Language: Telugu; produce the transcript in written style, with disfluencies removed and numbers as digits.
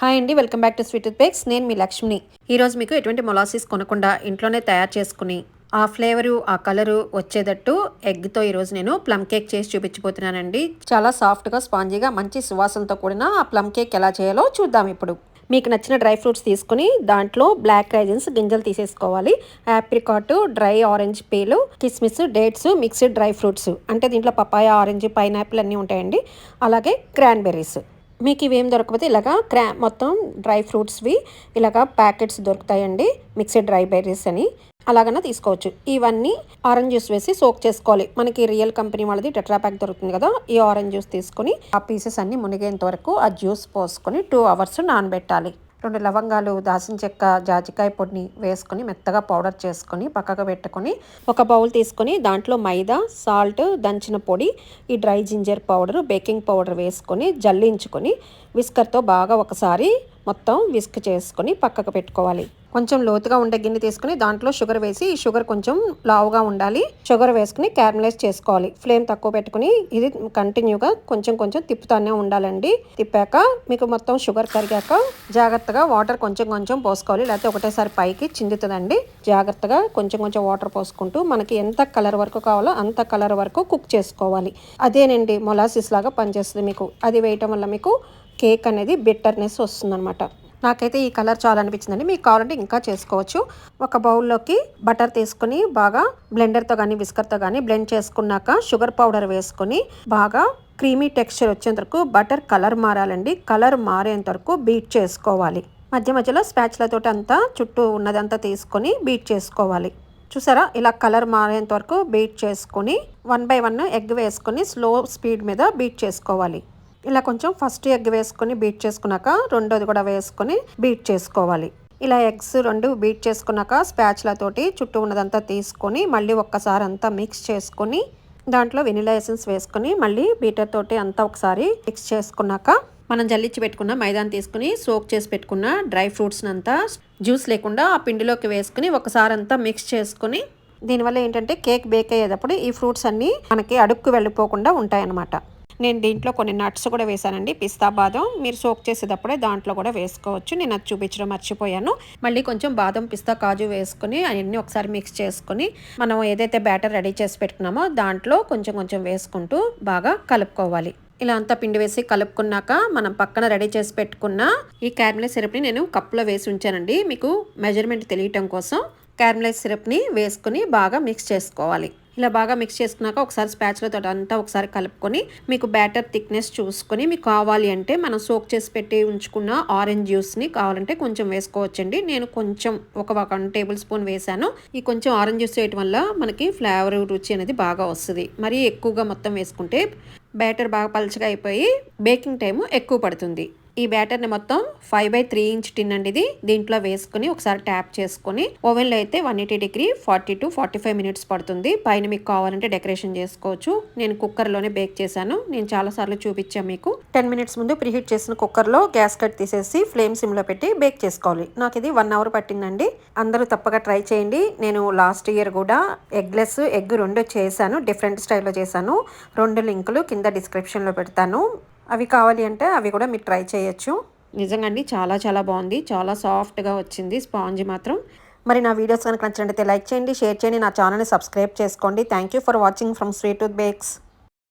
హాయ్ అండి, welcome back to sweet with bakes. నేను మీ లక్ష్మిని. ఈరోజు మీకు ఎటువంటి మొలాసిస్ కొనకుండా ఇంట్లోనే తయారు చేసుకుని ఆ ఫ్లేవరు ఆ కలరు వచ్చేటట్టు ఎగ్తో ఈరోజు నేను ప్లమ్ కేక్ చేసి చూపించబోతున్నానండి. చాలా సాఫ్ట్గా స్పాంజీగా మంచి సువాసనతో కూడిన ఆ ప్లమ్ కేక్ ఎలా చేయాలో చూద్దాం ఇప్పుడు. మీకు నచ్చిన డ్రై ఫ్రూట్స్ తీసుకుని దాంట్లో బ్లాక్ రైజన్స్ గింజలు తీసేసుకోవాలి. యాప్రికాట్, డ్రై ఆరెంజ్ పీలు, కిస్మిస్, డేట్స్, మిక్స్డ్ డ్రై ఫ్రూట్స్ అంటే దీంట్లో పపాయ, ఆరెంజ్, పైనాపిల్ అన్నీ ఉంటాయండి. అలాగే క్రాన్బెర్రీస్. మీకు ఇవేం దొరకకపోతే ఇలాగా మొత్తం డ్రై ఫ్రూట్స్వి ఇలాగా ప్యాకెట్స్ దొరుకుతాయండి, మిక్స్డ్ డ్రై బెర్రీస్ అని. అలాగన్నా తీసుకోవచ్చు. ఇవన్నీ ఆరెంజ్ జ్యూస్ వేసి సోక్ చేసుకోవాలి. మనకి రియల్ కంపెనీ వాళ్ళది టెట్రా ప్యాక్ దొరుకుతుంది కదా, ఈ ఆరెంజ్ జ్యూస్ తీసుకొని ఆ పీసెస్ అన్ని మునిగేంత వరకు ఆ జ్యూస్ పోసుకొని 2 hours నానబెట్టాలి. 2 లవంగాలు, దాల్చిన చెక్క, జాజికాయ పొడిని వేసుకొని మెత్తగా పౌడర్ చేసుకొని పక్కకు పెట్టుకొని ఒక బౌల్ తీసుకొని దాంట్లో మైదా, సాల్ట్, దంచిన పొడి, ఈ dry ginger powder, baking powder వేసుకొని జల్లించుకొని విస్కర్తో బాగా ఒకసారి మొత్తం విస్క్ చేసుకొని పక్కకు పెట్టుకోవాలి. కొంచెం లోతుగా ఉండే గిన్నె తీసుకుని దాంట్లో షుగర్ వేసి, ఈ షుగర్ కొంచెం లావుగా ఉండాలి. షుగర్ వేసుకుని క్యారమలైజ్ చేసుకోవాలి. ఫ్లేమ్ తక్కువ పెట్టుకుని ఇది కంటిన్యూగా కొంచెం కొంచెం తిప్పుతానే ఉండాలండి. తిప్పాక మీకు మొత్తం షుగర్ కరిగాక జాగ్రత్తగా వాటర్ కొంచెం కొంచెం పోసుకోవాలి, లేకపోతే ఒకటేసారి పైకి చిందుతుందండి. జాగ్రత్తగా కొంచెం కొంచెం వాటర్ పోసుకుంటూ మనకి ఎంత కలర్ వరకు కావాలో అంత కలర్ వరకు కుక్ చేసుకోవాలి. అదేనండి మొలాసిస్ లాగా పనిచేస్తుంది మీకు. అది వేయటం వల్ల మీకు కేక్ అనేది బిట్టర్నెస్ వస్తుందన్నమాట. నాకైతే ఈ కలర్ చాలా అనిపించిందండి. మీకు కావాలంటే ఇంకా చేసుకోవచ్చు. ఒక బౌల్లోకి బటర్ తీసుకుని బాగా బ్లెండర్తో కానీ విస్కర్తో కానీ బ్లెండ్ చేసుకున్నాక షుగర్ పౌడర్ వేసుకొని బాగా క్రీమీ టెక్స్చర్ వచ్చేంత వరకు బటర్ కలర్ మారాలండి. కలర్ మారేంత వరకు బీట్ చేసుకోవాలి. మధ్య మధ్యలో స్పాచులతోటి అంతా చుట్టూ ఉన్నదంతా తీసుకొని బీట్ చేసుకోవాలి. చూసారా, ఇలా కలర్ మారేంత వరకు బీట్ చేసుకొని 1 by 1 ఎగ్ వేసుకొని స్లో స్పీడ్ మీద బీట్ చేసుకోవాలి. ఇలా కొంచెం ఫస్ట్ ఎగ్ వేసుకొని బీట్ చేసుకున్నాక రెండోది కూడా వేసుకొని బీట్ చేసుకోవాలి. ఇలా ఎగ్స్ 2 బీట్ చేసుకున్నాక స్పాచులతోటి చుట్టూ ఉన్నదంతా తీసుకొని మళ్ళీ ఒక్కసారి అంతా మిక్స్ చేసుకొని దాంట్లో వెనిలా ఎసెన్స్ వేసుకొని మళ్ళీ బీటర్ తోటి అంతా ఒకసారి మిక్స్ చేసుకున్నాక మనం జల్లించి పెట్టుకున్న మైదాని తీసుకుని సోక్ చేసి పెట్టుకున్న డ్రై ఫ్రూట్స్ని అంతా జ్యూస్ లేకుండా ఆ పిండిలోకి వేసుకుని ఒకసారి అంతా మిక్స్ చేసుకుని, దీనివల్ల ఏంటంటే కేక్ బేక్ అయ్యేటప్పుడు ఈ ఫ్రూట్స్ అన్నీ మనకి అడుక్కు వెళ్ళిపోకుండా ఉంటాయన్నమాట. నేను దీంట్లో కొన్ని నట్స్ కూడా వేసానండి, పిస్తా, బాదం. మీరు సోక్ చేసేటప్పుడే దాంట్లో కూడా వేసుకోవచ్చు. నేను అది చూపించడం మర్చిపోయాను. మళ్ళీ కొంచెం బాదం, పిస్తా, కాజు వేసుకుని అవన్నీ ఒకసారి మిక్స్ చేసుకుని మనం ఏదైతే బ్యాటర్ రెడీ చేసి పెట్టుకున్నామో దాంట్లో కొంచెం కొంచెం వేసుకుంటూ బాగా కలుపుకోవాలి. ఇలా అంతా పిండి వేసి కలుపుకున్నాక మనం పక్కన రెడీ చేసి పెట్టుకున్న ఈ క్యారమెల్ సిరప్ని నేను కప్పులో వేసి ఉంచానండి. మీకు మెజర్మెంట్ తెలియటం కోసం క్యారమెల్ సిరప్ని వేసుకుని బాగా మిక్స్ చేసుకోవాలి. ఇలా బాగా మిక్స్ చేసుకున్నాక ఒకసారి స్పాచులతో అంతా ఒకసారి కలుపుకొని మీకు బ్యాటర్ థిక్నెస్ చూసుకొని మీకు కావాలి అంటే మనం సోక్ చేసి పెట్టి ఉంచుకున్న ఆరెంజ్ జ్యూస్ని కావాలంటే కొంచెం వేసుకోవచ్చండి. నేను కొంచెం ఒక 1 టేబుల్ స్పూన్ వేసాను. ఈ కొంచెం ఆరెంజ్ జ్యూస్ వేయటం వల్ల మనకి ఫ్లేవర్, రుచి అనేది బాగా వస్తుంది. మరీ ఎక్కువగా మొత్తం వేసుకుంటే బ్యాటర్ బాగా పలచగా అయిపోయి బేకింగ్ టైం ఎక్కువ పడుతుంది. ఈ బ్యాటర్ని మొత్తం 5/3 ఇంచ్ టిన్ అండి ఇది. దీంట్లో వేసుకుని ఒకసారి ట్యాప్ చేసుకుని ఓవెన్లో అయితే 180 degree 40 to 45 minutes పడుతుంది. పైన మీకు కావాలంటే డెకరేషన్ చేసుకోవచ్చు. నేను కుక్కర్లోనే బేక్ చేశాను. నేను చాలాసార్లు చూపించాను మీకు. 10 minutes ముందు ప్రీహీట్ చేసిన కుక్కర్లో గ్యాస్ కట్ తీసేసి ఫ్లేమ్ సిమ్లో పెట్టి బేక్ చేసుకోవాలి. నాకు ఇది 1 hour పట్టిందండి. అందరూ తప్పగా ట్రై చేయండి. నేను లాస్ట్ ఇయర్ కూడా ఎగ్లెస్, ఎగ్ 2 చేశాను. డిఫరెంట్ స్టైల్లో చేశాను. 2 లింకులు కింద డిస్క్రిప్షన్లో పెడతాను. అవి కావాలి అంటే అవి కూడా మీరు ట్రై చేయొచ్చు. నిజంగా అండి చాలా చాలా బాగుంది. చాలా సాఫ్ట్గా వచ్చింది స్పాంజ్ మాత్రం. మరి నా వీడియోస్ కనుక నచ్చినట్లయితే లైక్ చేయండి, షేర్ చేయండి, నా ఛానల్ని సబ్స్క్రైబ్ చేసుకోండి. Thank you for watching from sweet with bakes.